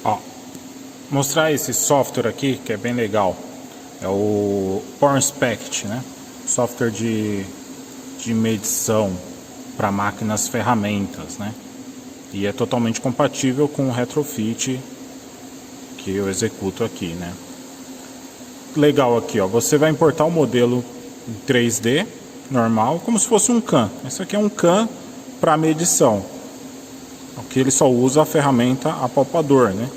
Ó, mostrar esse software aqui que é bem legal. É o Power Inspect, né? Software de medição para máquinas ferramentas, né? E é totalmente compatível com o retrofit que eu executo aqui, né? Legal aqui, ó. Você vai importar o modelo em 3D normal, como se fosse um CAM. Esse aqui é um CAM para medição. Aqui ele só usa a ferramenta apalpador, né?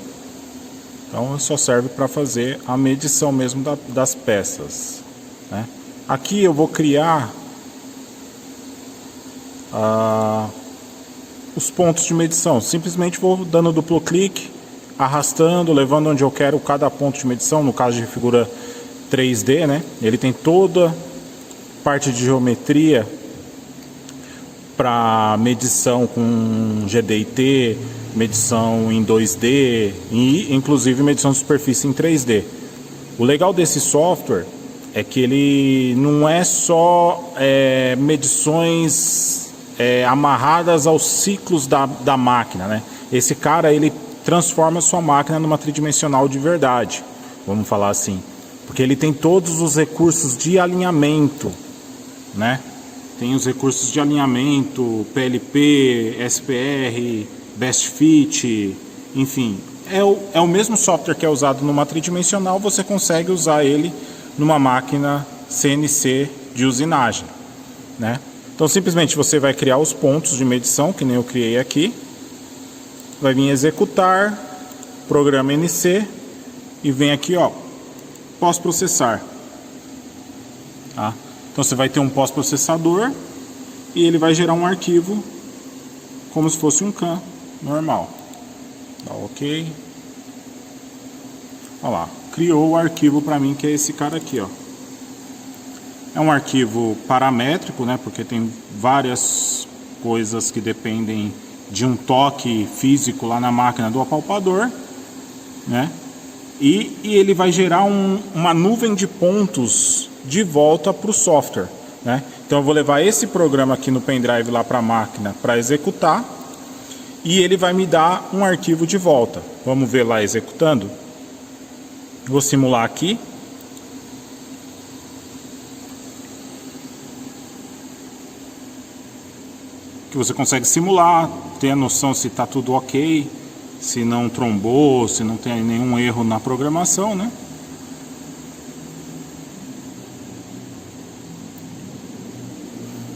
Então só serve para fazer a medição mesmo das peças, né? Aqui eu vou criar os pontos de medição. Simplesmente vou dando duplo clique, arrastando, levando onde eu quero cada ponto de medição. No caso de figura 3D, né? Ele tem toda parte de geometria para medição com GDT, medição em 2D e inclusive medição de superfície em 3D. O legal desse software é que ele não é só medições amarradas aos ciclos da máquina, né? Esse cara, ele transforma a sua máquina numa tridimensional de verdade, vamos falar assim, porque ele tem todos os recursos de alinhamento, né? Tem os recursos de alinhamento, PLP, SPR, Best Fit, enfim. É o mesmo software que é usado numa tridimensional, você consegue usar ele numa máquina CNC de usinagem, né? Então simplesmente você vai criar os pontos de medição, que nem eu criei aqui. Vai vir executar, programa NC e vem aqui, ó, pós-processar. Tá? Então você vai ter um pós-processador e ele vai gerar um arquivo como se fosse um CAM normal. Dá OK. Olha lá, criou o arquivo para mim, que é esse cara aqui, ó. É um arquivo paramétrico, né? Porque tem várias coisas que dependem de um toque físico lá na máquina do apalpador, né? E ele vai gerar uma nuvem de pontos de volta para o software, né? Então eu vou levar esse programa aqui no pendrive lá para a máquina para executar e ele vai me dar um arquivo de volta. Vamos ver lá executando. Vou simular aqui. Que você consegue simular, ter a noção se está tudo ok, se não trombou, se não tem nenhum erro na programação, né?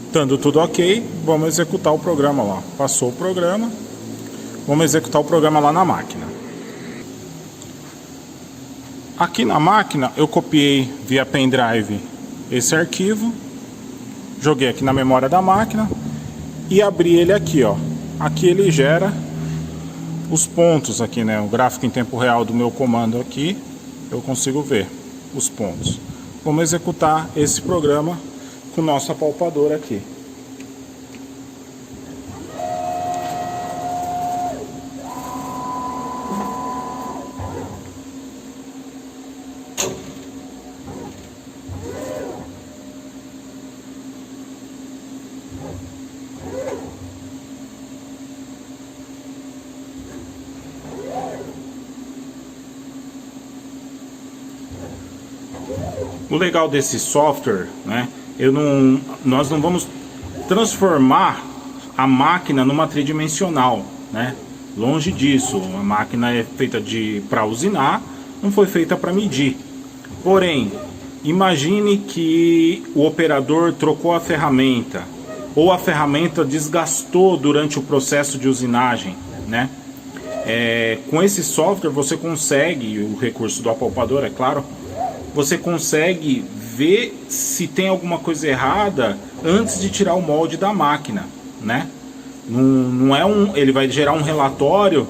Estando tudo ok, vamos executar o programa lá. Passou o programa, vamos executar o programa lá na máquina. Aqui na máquina eu copiei via pendrive esse arquivo, joguei aqui na memória da máquina e abri ele aqui, ó. Aqui ele gera os pontos aqui, né? O gráfico em tempo real do meu comando aqui, eu consigo ver os pontos. Vamos executar esse programa com o nosso apalpador aqui. O legal desse software, né? Nós não vamos transformar a máquina numa tridimensional, né? Longe disso. A máquina é feita para usinar, não foi feita para medir. Porém, imagine que o operador trocou a ferramenta ou a ferramenta desgastou durante o processo de usinagem, né? Com esse software você consegue, o recurso do apalpador, é claro, você consegue ver se tem alguma coisa errada antes de tirar o molde da máquina, né? Não é ele vai gerar um relatório,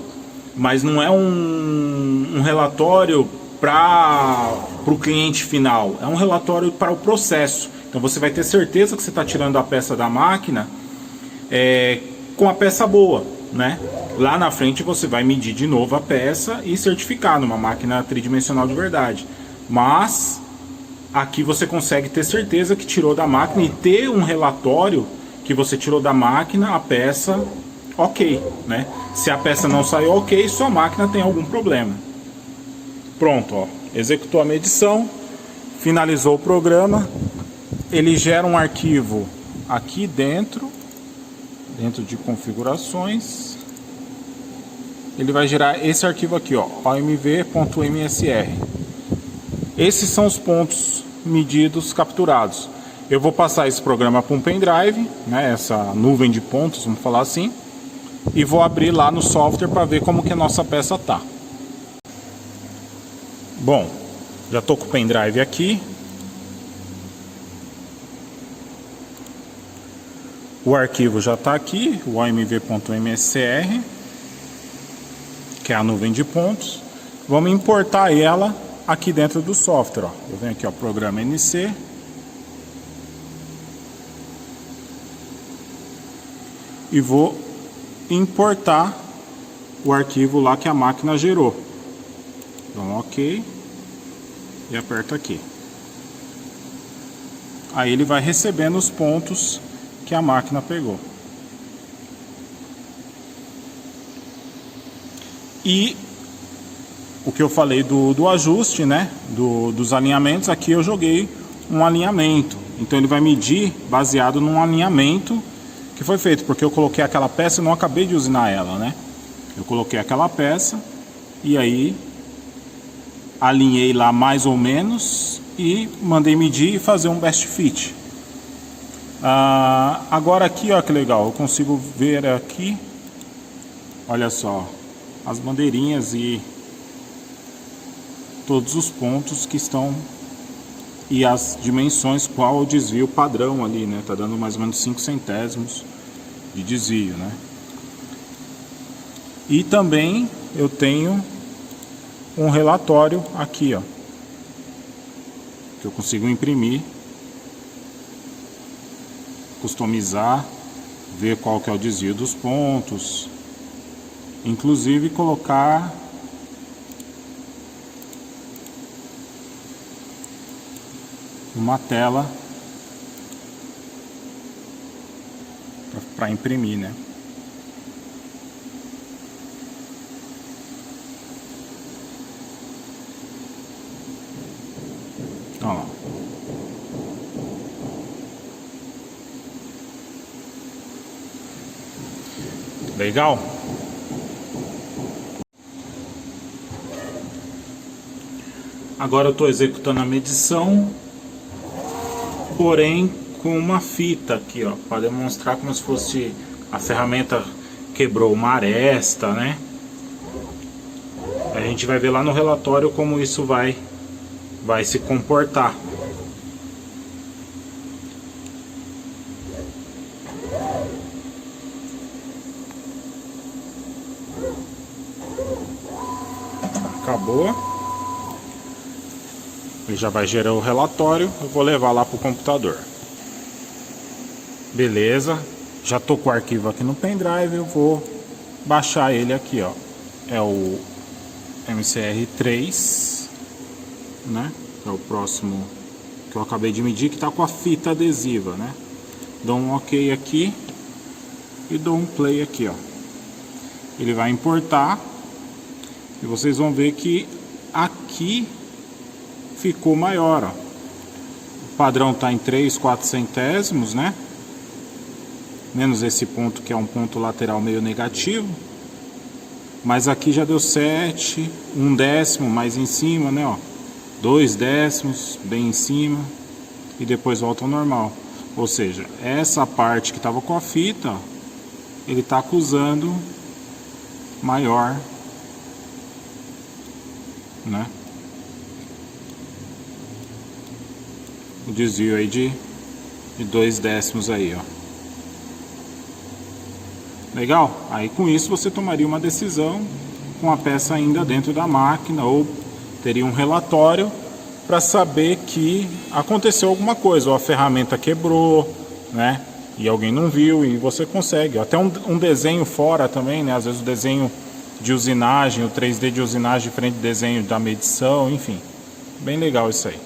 mas não é um relatório para o cliente final, é um relatório para o processo. Então você vai ter certeza que você está tirando a peça da máquina com a peça boa, né? Lá na frente você vai medir de novo a peça e certificar numa máquina tridimensional de verdade. Mas aqui você consegue ter certeza que tirou da máquina e ter um relatório que você tirou da máquina a peça ok, né? Se a peça não saiu ok, sua máquina tem algum problema. Pronto, ó, executou a medição, finalizou o programa, ele gera um arquivo aqui dentro de configurações, ele vai gerar esse arquivo aqui, ó, omv.msr. Esses são os pontos medidos capturados. Eu vou passar esse programa para um pendrive, né, essa nuvem de pontos, vamos falar assim, e vou abrir lá no software para ver como que a nossa peça tá. Bom, já estou com o pendrive aqui. O arquivo já está aqui, o omv.msr, que é a nuvem de pontos. Vamos importar ela aqui dentro do software. Ó. Eu venho aqui, ó, programa NC. E vou importar o arquivo lá que a máquina gerou. Então, ok. E aperto aqui. Aí ele vai recebendo os pontos que a máquina pegou. E o que eu falei do ajuste, né? Dos alinhamentos, aqui eu joguei um alinhamento. Então ele vai medir baseado num alinhamento que foi feito, porque eu coloquei aquela peça e não acabei de usinar ela, né? Eu coloquei aquela peça e aí alinhei lá mais ou menos e mandei medir e fazer um best fit. Agora aqui, ó, que legal, eu consigo ver aqui, olha só, as bandeirinhas e todos os pontos que estão e as dimensões, qual o desvio padrão ali, né? Tá dando mais ou menos 5 centésimos de desvio, né? E também eu tenho um relatório aqui, ó, que eu consigo imprimir, customizar, ver qual que é o desvio dos pontos, inclusive colocar uma tela para imprimir, né? Olha lá. Legal? Agora eu estou executando a medição, porém com uma fita aqui, ó, para demonstrar como se fosse a ferramenta quebrou uma aresta, né? A gente vai ver lá no relatório como isso vai se comportar. Acabou. Ele já vai gerar o relatório. Eu vou levar lá para o computador. Beleza. Já tô com o arquivo aqui no pendrive. Eu vou baixar ele aqui, ó. É o MCR3, né? É o próximo que eu acabei de medir, que tá com a fita adesiva, né? Dou um OK aqui e dou um play aqui, ó. Ele vai importar. E vocês vão ver que aqui ficou maior, ó. O padrão está em 3, 4 centésimos, né? Menos esse ponto que é um ponto lateral meio negativo. Mas aqui já deu 7, 1 décimo mais em cima, né? Ó, 2 décimos bem em cima. E depois volta ao normal. Ou seja, essa parte que estava com a fita, ó, ele está acusando maior, né? O desvio aí de 2 décimos aí, ó. Legal? Aí com isso você tomaria uma decisão com a peça ainda dentro da máquina, ou teria um relatório para saber que aconteceu alguma coisa, ou a ferramenta quebrou, né? E alguém não viu, e você consegue. Até um desenho fora também, né? Às vezes o desenho de usinagem, o 3D de usinagem diferente do desenho da medição, enfim. Bem legal isso aí.